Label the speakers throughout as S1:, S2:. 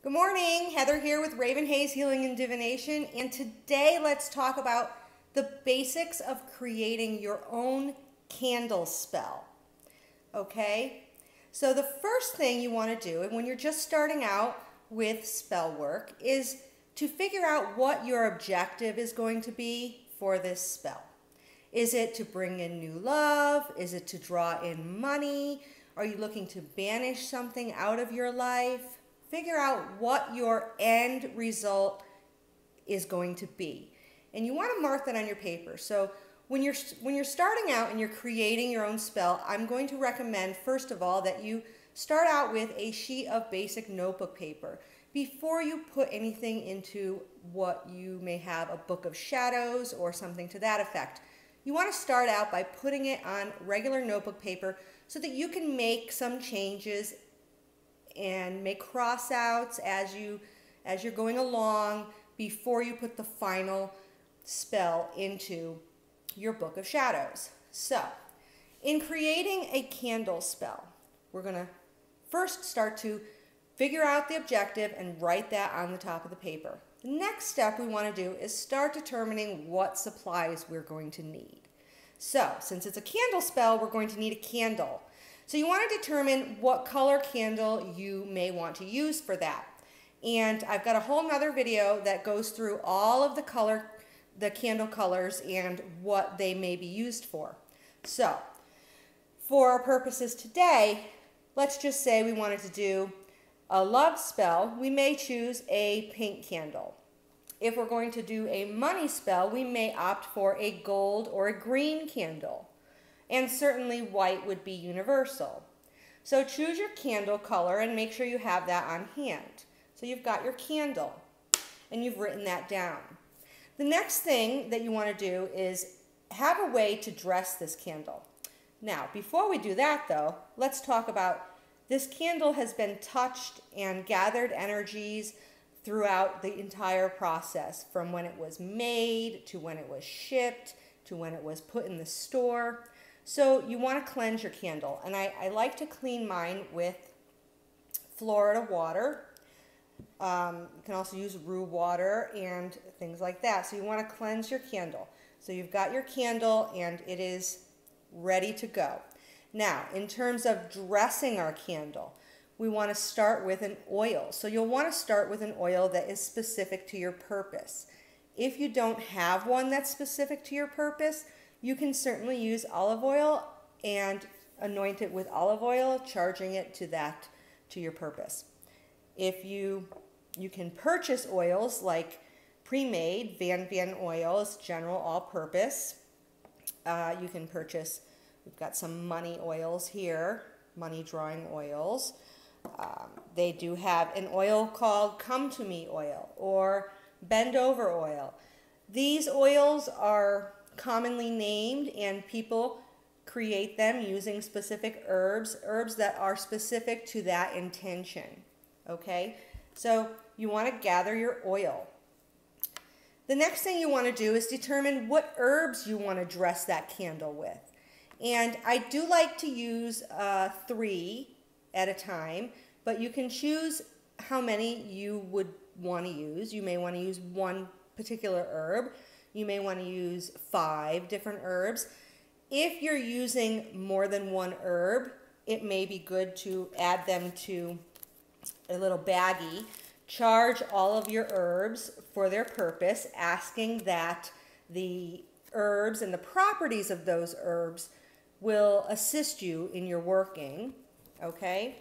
S1: Good morning, Heather here with Raven Hayes Healing and Divination, and today let's talk about the basics of creating your own candle spell. Okay, so the first thing you want to do, and when you're just starting out with spell work, is to figure out what your objective is going to be for this spell. Is it to bring in new love? Is it to draw in money? Are you looking to banish something out of your life? Figure out what your end result is going to be. And you want to mark that on your paper. So when you're starting out and you're creating your own spell, I'm going to recommend, first of all, that you start out with a sheet of basic notebook paper before you put anything into what you may have, a book of shadows or something to that effect. You want to start out by putting it on regular notebook paper so that you can make some changes and make cross-outs as you're going along before you put the final spell into your book of shadows. So, in creating a candle spell, we're going to first start to figure out the objective and write that on the top of the paper. The next step we want to do is start determining what supplies we're going to need. So, since it's a candle spell, we're going to need a candle. So you want to determine what color candle you may want to use for that. And I've got a whole nother video that goes through all of the candle colors and what they may be used for. So, for our purposes today, let's just say we wanted to do a love spell. We may choose a pink candle. If we're going to do a money spell, we may opt for a gold or a green candle. And certainly white would be universal. So choose your candle color and make sure you have that on hand. So you've got your candle and you've written that down. The next thing that you want to do is have a way to dress this candle. Now, before we do that though, let's talk about this candle has been touched and gathered energies throughout the entire process, from when it was made to when it was shipped to when it was put in the store. So you want to cleanse your candle, and I like to clean mine with Florida water. You can also use Rue water and things like that. So you want to cleanse your candle. So you've got your candle and it is ready to go. Now, in terms of dressing our candle, we want to start with an oil. So you'll want to start with an oil that is specific to your purpose. If you don't have one that's specific to your purpose, you can certainly use olive oil and anoint it with olive oil, charging it to your purpose. If you can purchase oils like pre-made Van Van oils, general all-purpose. You can purchase, we've got some money oils here, money drawing oils. They do have an oil called Come To Me oil or Bend Over oil. These oils are commonly named, and people create them using specific herbs that are specific to that intention. Okay, so you want to gather your oil. The next thing you want to do is determine what herbs you want to dress that candle with. And I do like to use 3 at a time, but you can choose how many you would want to use. You may want to use one particular herb. You may want to use 5 different herbs. If you're using more than one herb, it may be good to add them to a little baggie. Charge all of your herbs for their purpose, asking that the herbs and the properties of those herbs will assist you in your working, okay?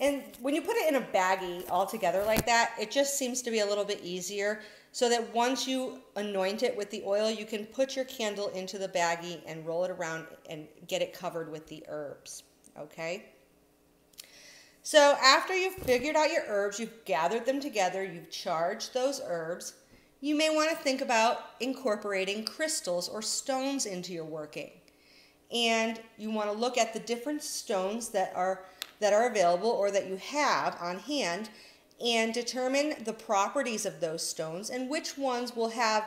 S1: And when you put it in a baggie all together like that, it just seems to be a little bit easier, so that once you anoint it with the oil, you can put your candle into the baggie and roll it around and get it covered with the herbs, okay? So after you've figured out your herbs, you've gathered them together, you've charged those herbs, you may want to think about incorporating crystals or stones into your working. And you want to look at the different stones that are available or that you have on hand and determine the properties of those stones and which ones will have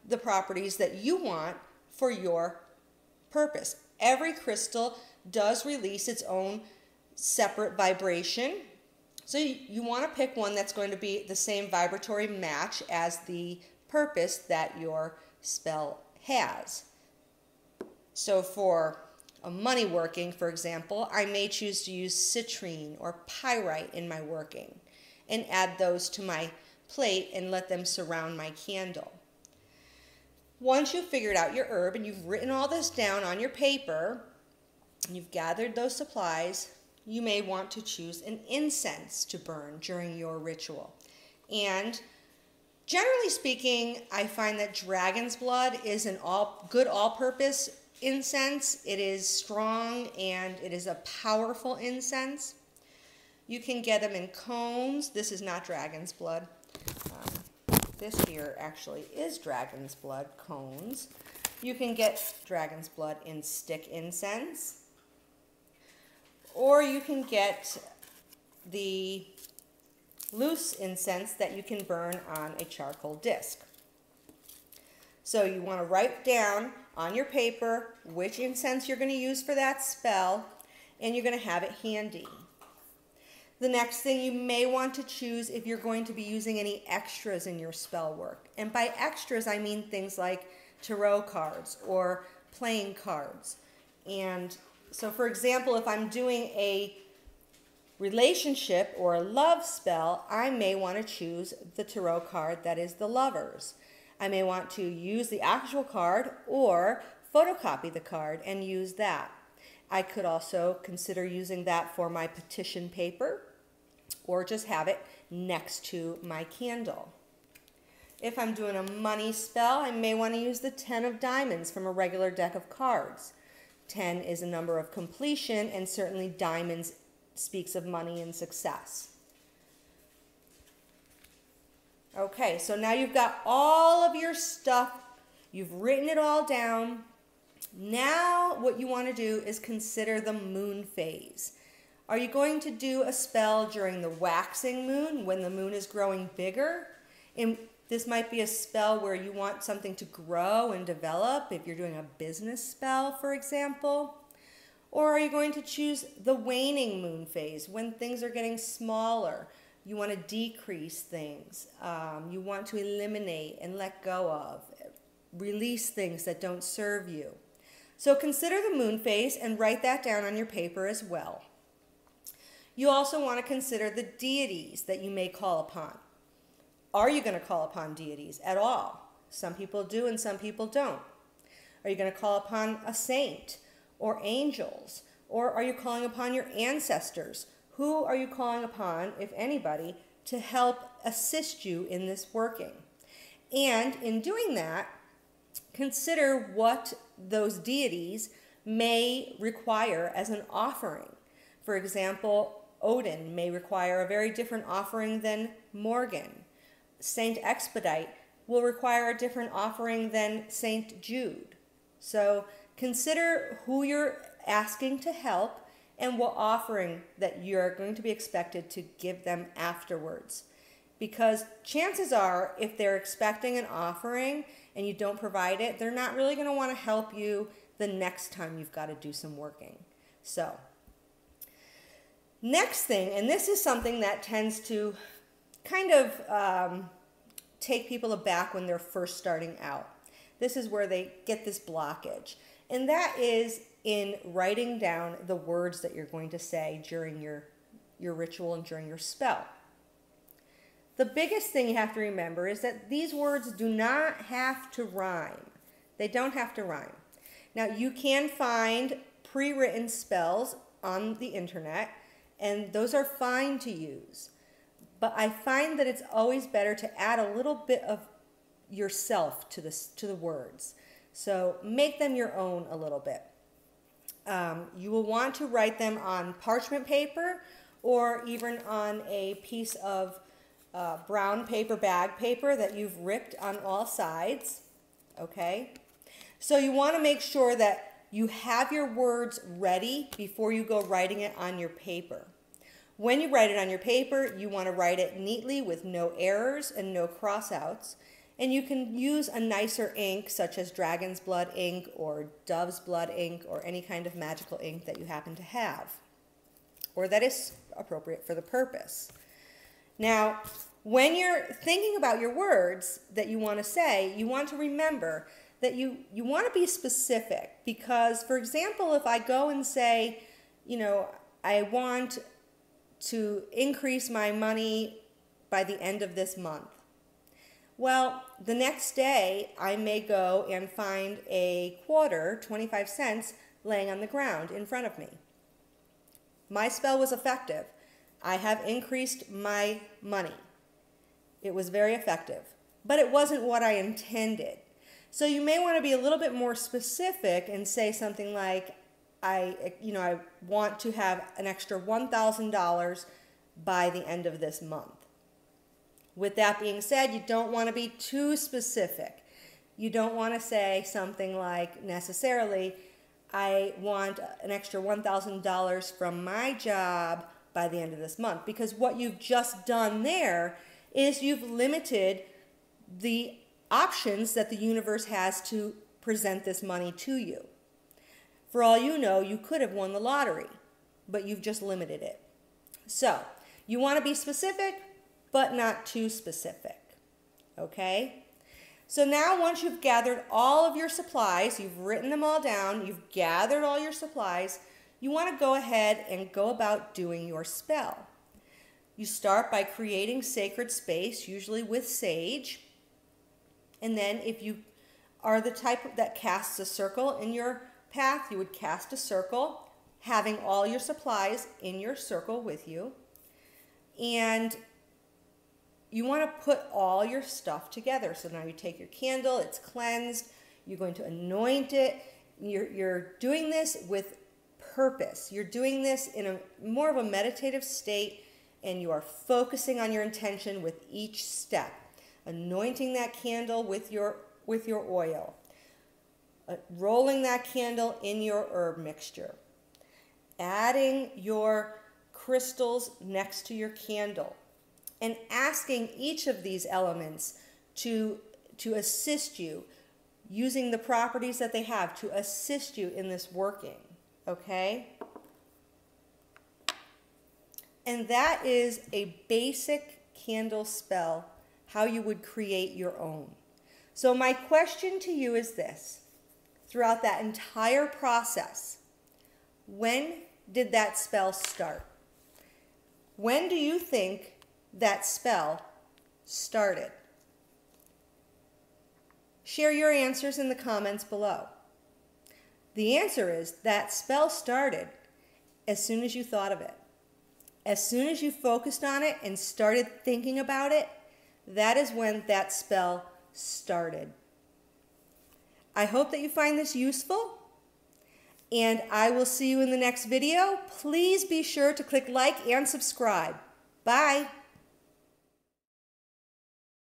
S1: the properties that you want for your purpose. Every crystal does release its own separate vibration. So you want to pick one that's going to be the same vibratory match as the purpose that your spell has. So for a money working, for example, I may choose to use citrine or pyrite in my working and add those to my plate and let them surround my candle. Once you've figured out your herb and you've written all this down on your paper, and you've gathered those supplies, you may want to choose an incense to burn during your ritual. And generally speaking, I find that dragon's blood is an good all-purpose incense. It is strong and it is a powerful incense. You can get them in cones. This is not dragon's blood. This here actually is dragon's blood cones. You can get dragon's blood in stick incense. Or you can get the loose incense that you can burn on a charcoal disc. So you want to write down on your paper which incense you're going to use for that spell, and you're going to have it handy. The next thing you may want to choose if you're going to be using any extras in your spell work. And by extras, I mean things like tarot cards or playing cards. And so for example, if I'm doing a relationship or a love spell, I may want to choose the tarot card that is the Lovers. I may want to use the actual card or photocopy the card and use that. I could also consider using that for my petition paper or just have it next to my candle. If I'm doing a money spell, I may want to use the 10 of diamonds from a regular deck of cards. 10 is a number of completion, and certainly diamonds speaks of money and success. Okay, so now you've got all of your stuff. You've written it all down. Now what you want to do is consider the moon phase. Are you going to do a spell during the waxing moon when the moon is growing bigger? And this might be a spell where you want something to grow and develop, if you're doing a business spell, for example. Or are you going to choose the waning moon phase when things are getting smaller? You want to decrease things. You want to eliminate and let go of, release things that don't serve you. So consider the moon phase and write that down on your paper as well. You also want to consider the deities that you may call upon. Are you going to call upon deities at all? Some people do and some people don't. Are you going to call upon a saint or angels? Or are you calling upon your ancestors? Who are you calling upon, if anybody, to help assist you in this working? And in doing that, consider what those deities may require as an offering. For example, Odin may require a very different offering than Morgan. Saint Expedite will require a different offering than Saint Jude. So consider who you're asking to help and what offering that you're going to be expected to give them afterwards. Because chances are, if they're expecting an offering and you don't provide it, they're not really going to want to help you the next time you've got to do some working. So, next thing, and this is something that tends to kind of take people aback when they're first starting out. This is where they get this blockage. And that is in writing down the words that you're going to say during your ritual and during your spell. The biggest thing you have to remember is that these words do not have to rhyme. They don't have to rhyme. Now, you can find pre-written spells on the internet, and those are fine to use. But I find that it's always better to add a little bit of yourself to the words. So make them your own a little bit. You will want to write them on parchment paper or even on a piece of brown paper bag paper that you've ripped on all sides. Okay? So you want to make sure that you have your words ready before you go writing it on your paper. When you write it on your paper, you want to write it neatly with no errors and no crossouts. And you can use a nicer ink such as dragon's blood ink or dove's blood ink or any kind of magical ink that you happen to have or that is appropriate for the purpose. Now, when you're thinking about your words that you want to say, you want to remember that you want to be specific, because, for example, if I go and say, you know, I want to increase my money by the end of this month. Well, the next day I may go and find a quarter, 25 cents, laying on the ground in front of me. My spell was effective. I have increased my money. It was very effective, but it wasn't what I intended. So you may want to be a little bit more specific and say something like, I want to have an extra $1,000 by the end of this month. With that being said, you don't want to be too specific. You don't want to say something like, necessarily, I want an extra $1,000 from my job by the end of this month, because what you've just done there is you've limited the options that the universe has to present this money to you. For all you know, you could have won the lottery, but you've just limited it. So you want to be specific, but not too specific, okay? So now once you've gathered all of your supplies, you've written them all down, you've gathered all your supplies, you want to go ahead and go about doing your spell. You start by creating sacred space, usually with sage. And then if you are the type that casts a circle in your path, you would cast a circle, having all your supplies in your circle with you. And you want to put all your stuff together. So now you take your candle, it's cleansed, you're going to anoint it. You're doing this with purpose. You're doing this in a more of a meditative state, and you are focusing on your intention with each step. Anointing that candle with your oil. Rolling that candle in your herb mixture. Adding your crystals next to your candle. And asking each of these elements to assist you, using the properties that they have to assist you in this working, okay? And that is a basic candle spell, how you would create your own. So my question to you is this: throughout that entire process, when did that spell start? When do you think that spell started? Share your answers in the comments below. The answer is that spell started as soon as you thought of it. As soon as you focused on it and started thinking about it, that is when that spell started. I hope that you find this useful, and I will see you in the next video. Please be sure to click like and subscribe. Bye.